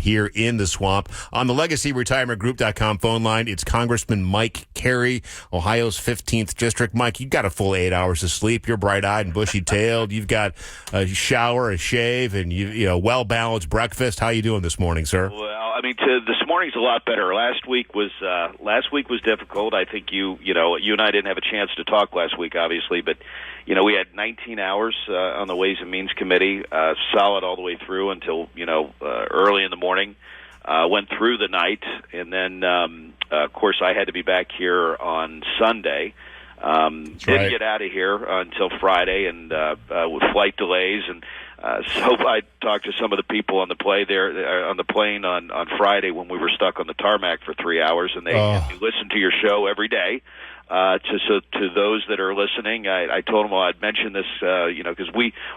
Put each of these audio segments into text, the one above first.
here in the swamp. On the LegacyRetirementGroup.com phone line, it's Congressman Mike Carey, Ohio's 15th District. Mike, you've got a full 8 hours of sleep. You're bright-eyed and bushy-tailed. You've got a shower, a shave, and well-balanced breakfast. How you doing this morning, sir? Well, I mean, this morning's a lot better. Last week was difficult. I think you and I didn't have a chance to talk last week, obviously, but we had 19 hours on the Ways and Means Committee, solid all the way through until early in the morning. Went through the night, and then of course I had to be back here on Sunday. Didn't get out of here until Friday, and with flight delays, and so I talked to some of the people on the plane on Friday when we were stuck on the tarmac for 3 hours, and they listened to your show every day. To those that are listening, I told them I'd mention this, because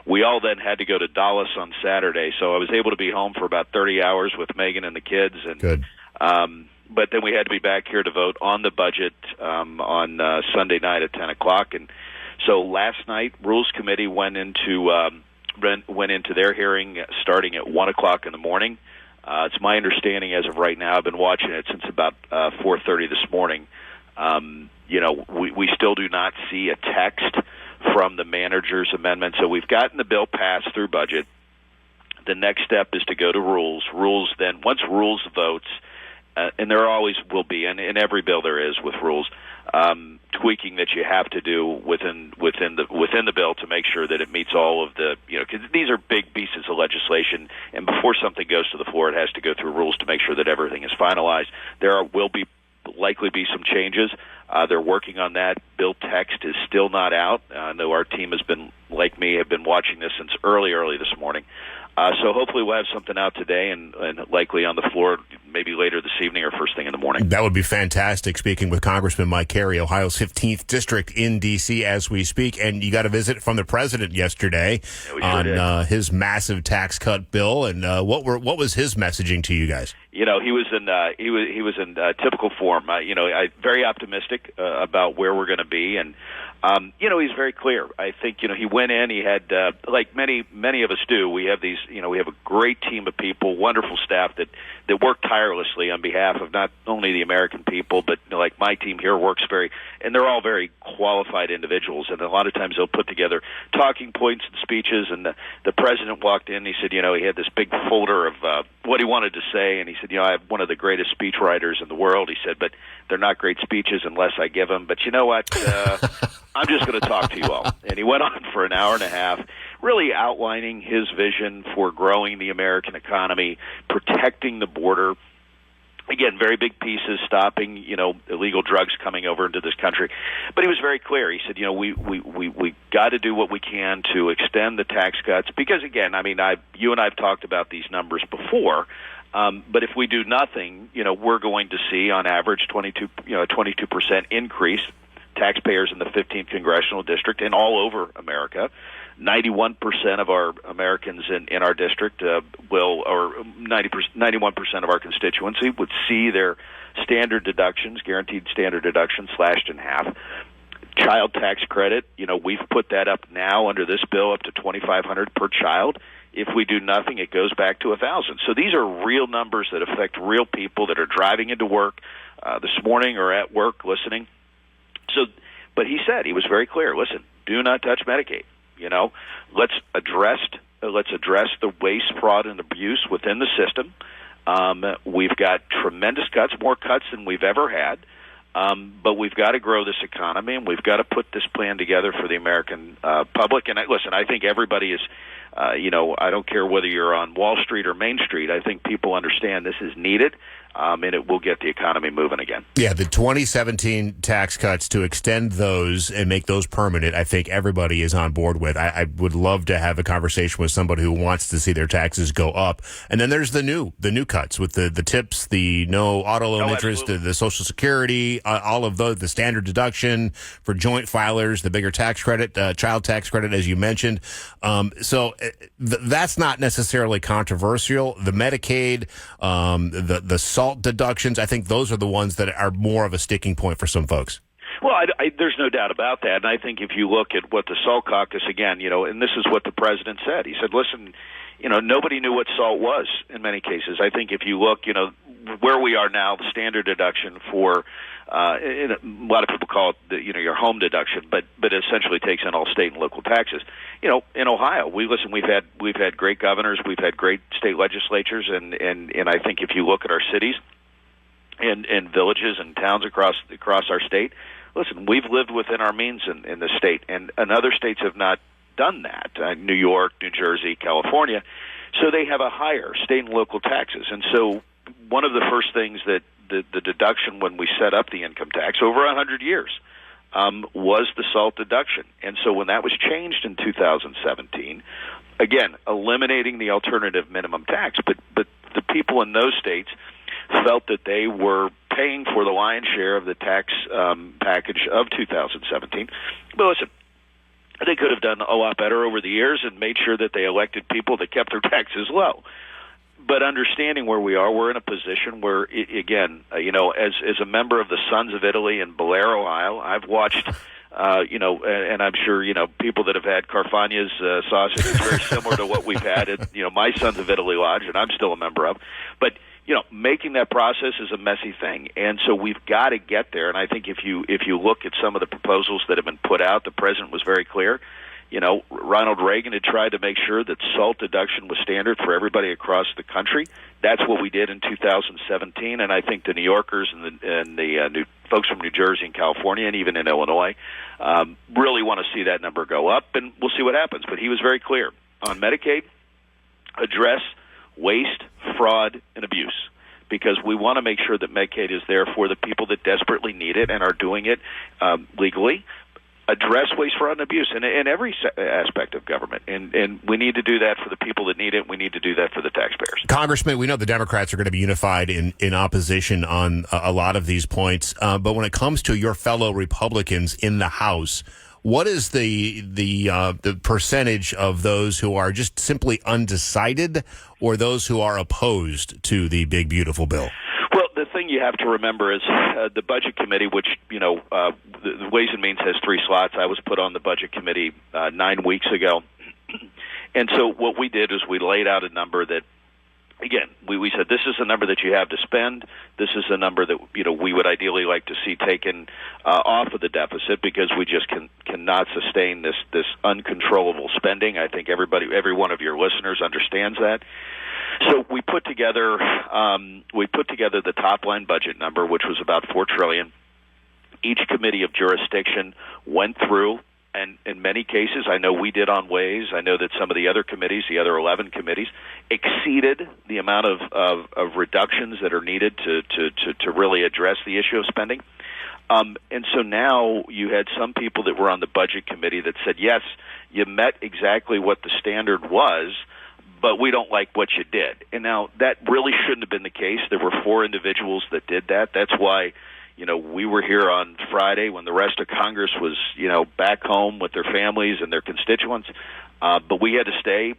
we all then had to go to Dallas on Saturday, so I was able to be home for about 30 hours with Megan and the kids, and good. But then we had to be back here to vote on the budget on Sunday night at 10 o'clock. And so last night, Rules Committee went into their hearing starting at 1 o'clock in the morning. It's my understanding as of right now, I've been watching it since about 4:30 this morning. We still do not see a text from the manager's amendment. So we've gotten the bill passed through budget. The next step is to go to Rules. Then, once Rules votes, and there always will be, and in every bill there is with Rules, tweaking that you have to do within the bill to make sure that it meets all of the, because these are big pieces of legislation, and before something goes to the floor, it has to go through Rules to make sure that everything is finalized. Will likely be some changes. They're working on that. Bill text is still not out. I know our team has been, like me, have been watching this since early this morning. So hopefully we'll have something out today and likely on the floor maybe later this evening or first thing in the morning. That would be fantastic. Speaking with Congressman Mike Carey, Ohio's 15th District in D.C. as we speak. And you got a visit from the president yesterday on his massive tax cut bill. And what was his messaging to you guys? He was in typical form. Very optimistic about where we're going to be, and he's very clear. I think he went in. He had like many of us do. We have these. We have a great team of people, wonderful staff that work tirelessly on behalf of not only the American people, but like my team here works and they're all very qualified individuals. And a lot of times they'll put together talking points and speeches. And the president walked in. He said, he had this big folder of what he wanted to say, and he said, I have one of the greatest speech writers in the world. He said, but they're not great speeches unless I give them. But you know what? I'm just going to talk to you all. And he went on for an hour and a half, really outlining his vision for growing the American economy, protecting the border. Again, very big pieces, stopping, illegal drugs coming over into this country. But he was very clear. He said, we got to do what we can to extend the tax cuts. Because, again, you and I have talked about these numbers before. But if we do nothing, we're going to see, on average, 22% increase. Taxpayers in the 15th Congressional District and all over America. 91% of our Americans in our district or 91% of our constituency would see their standard deductions, guaranteed standard deductions, slashed in half. Child tax credit, we've put that up now under this bill up to $2,500 per child. If we do nothing, it goes back to $1,000. So these are real numbers that affect real people that are driving into work this morning or at work listening. So, but he said, he was very clear, listen, do not touch Medicaid. Let's address the waste, fraud, and abuse within the system. We've got tremendous cuts, more cuts than we've ever had. But we've got to grow this economy, and we've got to put this plan together for the American public. And I think everybody is, I don't care whether you're on Wall Street or Main Street. I think people understand this is needed. And it will get the economy moving again. Yeah, the 2017 tax cuts, to extend those and make those permanent, I think everybody is on board with. I would love to have a conversation with somebody who wants to see their taxes go up. And then there's the new cuts with the tips, the no auto loan interest, the Social Security, all of those, the standard deduction for joint filers, the bigger tax credit, child tax credit, as you mentioned. So that's not necessarily controversial. The Medicaid, the SALT deductions, I think those are the ones that are more of a sticking point for some folks. Well, there's no doubt about that. And I think if you look at what the SALT caucus, again, and this is what the president said. He said, listen, nobody knew what SALT was in many cases. I think if you look, where we are now, the standard deduction for a lot of people call it your home deduction, but it essentially takes in all state and local taxes. In Ohio, we've had great governors, we've had great state legislatures, and I think if you look at our cities and villages and towns across our state, listen, we've lived within our means in the state, and other states have not done that. New York, New Jersey, California, so they have a higher state and local taxes. And so one of the first things that the deduction when we set up the income tax over 100 years was the SALT deduction. And so when that was changed in 2017, again, eliminating the alternative minimum tax, but the people in those states felt that they were paying for the lion's share of the tax package of 2017. But listen, they could have done a lot better over the years and made sure that they elected people that kept their taxes low. But understanding where we are, we're in a position where, again, as a member of the Sons of Italy in Belair, Ohio, I've watched, and I'm sure, people that have had Carfagna's sausage is very similar to what we've had at, my Sons of Italy Lodge, and I'm still a member of. But, making that process is a messy thing. And so we've got to get there. And I think if you look at some of the proposals that have been put out, the president was very clear. Ronald Reagan had tried to make sure that SALT deduction was standard for everybody across the country. That's what we did in 2017, and I think the New Yorkers and the new folks from New Jersey and California and even in Illinois really want to see that number go up, and we'll see what happens. But he was very clear on Medicaid: address waste, fraud, and abuse, because we want to make sure that Medicaid is there for the people that desperately need it and are doing it legally. Address waste, fraud, and abuse in every aspect of government. And we need to do that for the people that need it. We need to do that for the taxpayers. Congressman, we know the Democrats are going to be unified in opposition on a lot of these points. But when it comes to your fellow Republicans in the House, what is the percentage of those who are just simply undecided or those who are opposed to the big, beautiful bill? Well, the thing you have to remember is the Budget Committee, which, the Ways and Means has 3 slots. I was put on the Budget Committee 9 weeks ago. And so what we did is we laid out a number that, again, we said this is the number that you have to spend. This is the number that, we would ideally like to see taken off of the deficit, because we just cannot sustain this uncontrollable spending. I think every one of your listeners understands that. So we put together the top line budget number, which was about $4 trillion. Each committee of jurisdiction went through, and in many cases, I know we did on Ways. I know that some of the other committees, the other 11 committees, exceeded the amount of reductions that are needed to really address the issue of spending. And so now you had some people that were on the Budget Committee that said, yes, you met exactly what the standard was, but we don't like what you did. And now that really shouldn't have been the case. There were 4 individuals that did that. That's why, we were here on Friday when the rest of Congress was, back home with their families and their constituents. But we had to stay,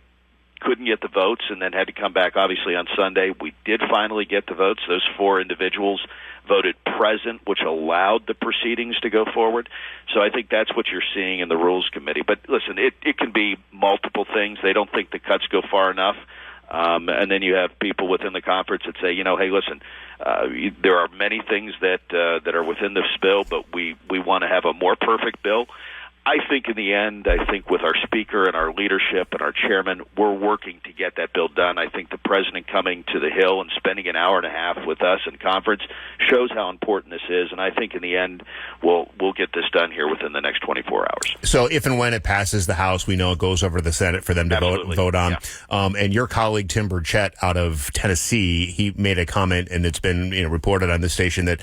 couldn't get the votes, and then had to come back, obviously, on Sunday. We did finally get the votes. Those 4 individuals voted present, which allowed the proceedings to go forward. So I think that's what you're seeing in the Rules Committee. But listen, it can be multiple things. They don't think the cuts go far enough. And then you have people within the conference that say, hey, listen, there are many things that are within this bill, but we want to have a more perfect bill. I think in the end, with our speaker and our leadership and our chairman, we're working to get that bill done. I think the president coming to the Hill and spending an hour and a half with us in conference shows how important this is. And I think in the end, we'll get this done here within the next 24 hours. So if and when it passes the House, we know it goes over to the Senate for them to vote on. Yeah. And your colleague, Tim Burchett, out of Tennessee, he made a comment, and it's been reported on this station, that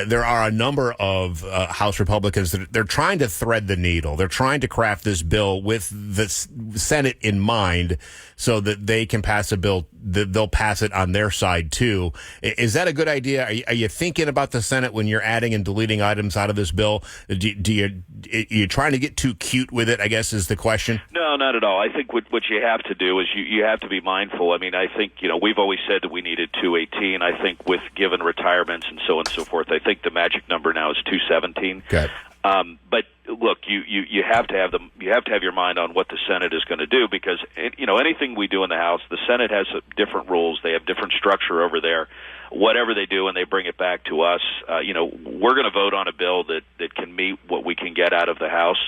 there are a number of House Republicans that they're trying to thread the needle. They're trying to craft this bill with the Senate in mind so that they can pass a bill, they'll pass it on their side too. Is that a good idea? Are you thinking about the Senate when you're adding and deleting items out of this bill? Are you trying to get too cute with it, I guess, is the question? No, not at all. I think what you have to do is you have to be mindful. I mean, I think, we've always said that we needed 218. I think with given retirements and so on and so forth, I think the magic number now is 217. Okay. But look, you have to have your mind on what the Senate is going to do, because anything we do in the House, the Senate has different rules. They have different structure over there. Whatever they do and they bring it back to us, we're going to vote on a bill that can meet what we can get out of the House.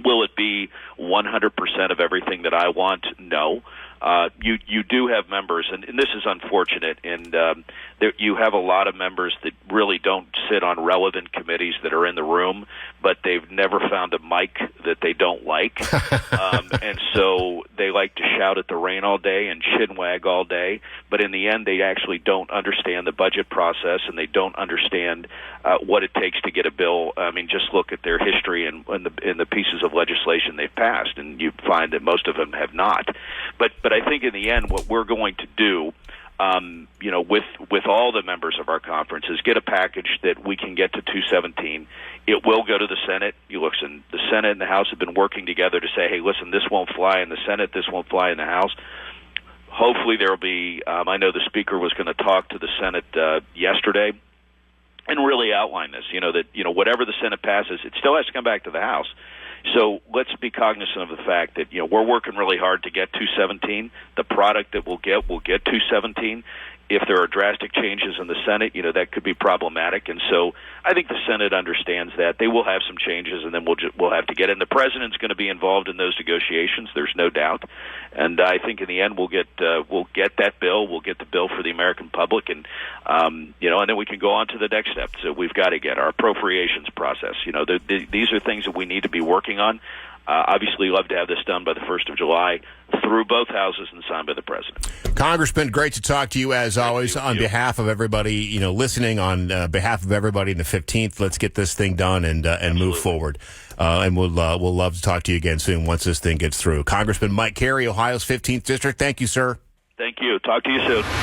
Will it be 100% of everything that I want? No. You do have members, and this is unfortunate, and you have a lot of members that really don't sit on relevant committees that are in the room, but they've never found a mic that they don't like, and so they like to shout at the rain all day and chinwag all day, but in the end they actually don't understand the budget process, and they don't understand what it takes to get a bill. I mean, just look at their history and the pieces of legislation they've passed, and you find that most of them have not. But I think in the end, what we're going to do, with all the members of our conference, is get a package that we can get to 217. It will go to the Senate. You listen, the Senate and the House have been working together to say, hey, listen, this won't fly in the Senate, this won't fly in the House. Hopefully there will be, I know the Speaker was going to talk to the Senate yesterday and really outline this, that whatever the Senate passes, it still has to come back to the House. So let's be cognizant of the fact that we're working really hard to get 217. The product that we'll get 217. If there are drastic changes in the Senate, that could be problematic. And so I think the Senate understands that. They will have some changes, and then we'll have to get in. The President's going to be involved in those negotiations. There's no doubt. And I think in the end we'll get that bill. We'll get the bill for the American public, and and then we can go on to the next step. So we've got to get our appropriations process. These are things that we need to be working on. Obviously, love to have this done by the 1st of July through both houses and signed by the President. Congressman, great to talk to you as always. On behalf of everybody, listening, on behalf of everybody in the 15th, let's get this thing done and move forward. And we'll love to talk to you again soon once this thing gets through. Congressman Mike Carey, Ohio's 15th District. Thank you, sir. Thank you. Talk to you soon.